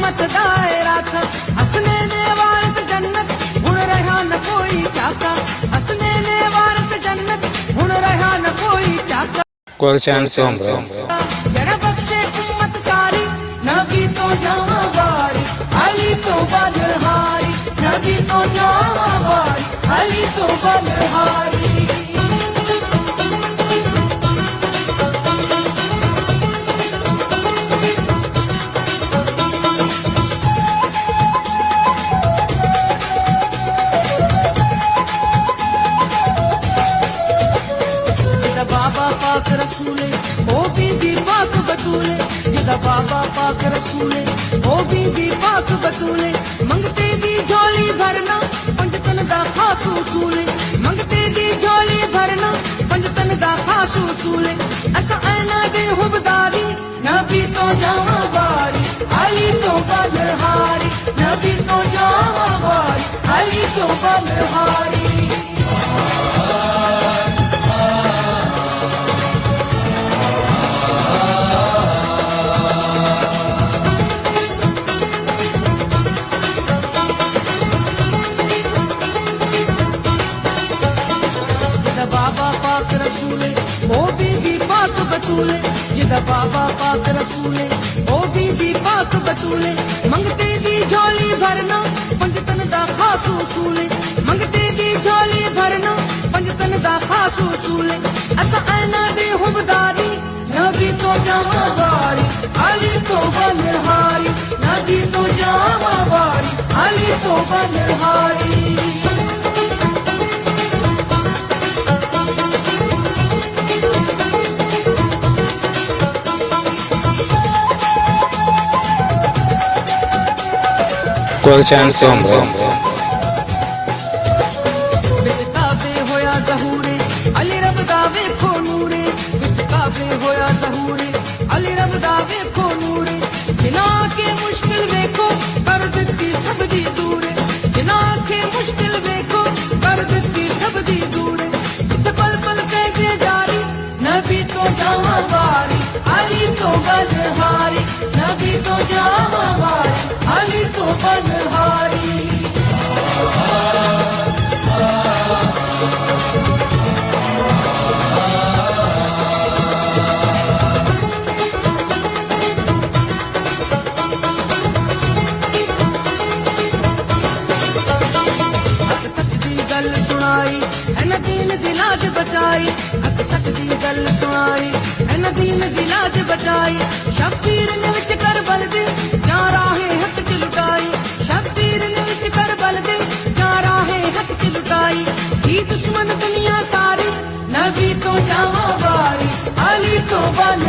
उम्मत दायरा था हसने ने वारस जन्नत हुण रहा न कोई चाका हसने ने वारस जन्नत हुण रहा न कोई चाका जरा बख्शे उम्मत सारी नबी तो जावा बारी अली तो बलहारी नबी तो जावा बारी अली तो बलहारी पाक रसूले ओ बीबी पाक बतूले जिदा बाबा पाक रसूले ओ बीबी पाक बतूले मंगते दी झोली भरना पंजतन दा खासू चूले मंगते दी झोली भरना पंजतन दा खासू चूले असा ऐना दे हुबदारी नबी तो जावा बारी अली तो बलहारी नबी तो जावा बारी अली तो बलहारी जिदा बाबा पाक रसूले ओ बीबी पाक बतूले मंगते दी झोली भरना पंजतन दा खासू चूले मंगते दी झोली भरना पंजतन दा खासू चूले असा ऐना दे हुबदारी नबी तो जावा बारी अली तो बलहारी नबी तो जावा बारी अली तो बलहारी काबे होया ज़हूरे अली रब दा वेखो नूरे विच काबे होया ज़हूरे अली रब दा वेखो नूरे जिना के मुश्किल वेखो कर दित्ती सब दी दूरे जिना के मुश्किल वेखो कर दित्ती सब दी दूरे जिथे पल पल कहते जारी नबी तो जावा बारी अली तो बलहारी नबी तो जावा बारी अली तो बलहारी बचाई हक सक दी गल सुनाई एन दीन दी लाज बचाई शब्बीर ने विच कर बल दे जा राहे हक च लुटाई शब्बीर ने विच कर बल दे जा राहे हक च लुटाई सी दुश्मन दुनिया सारी नबी तो जावा बारी अली तो बल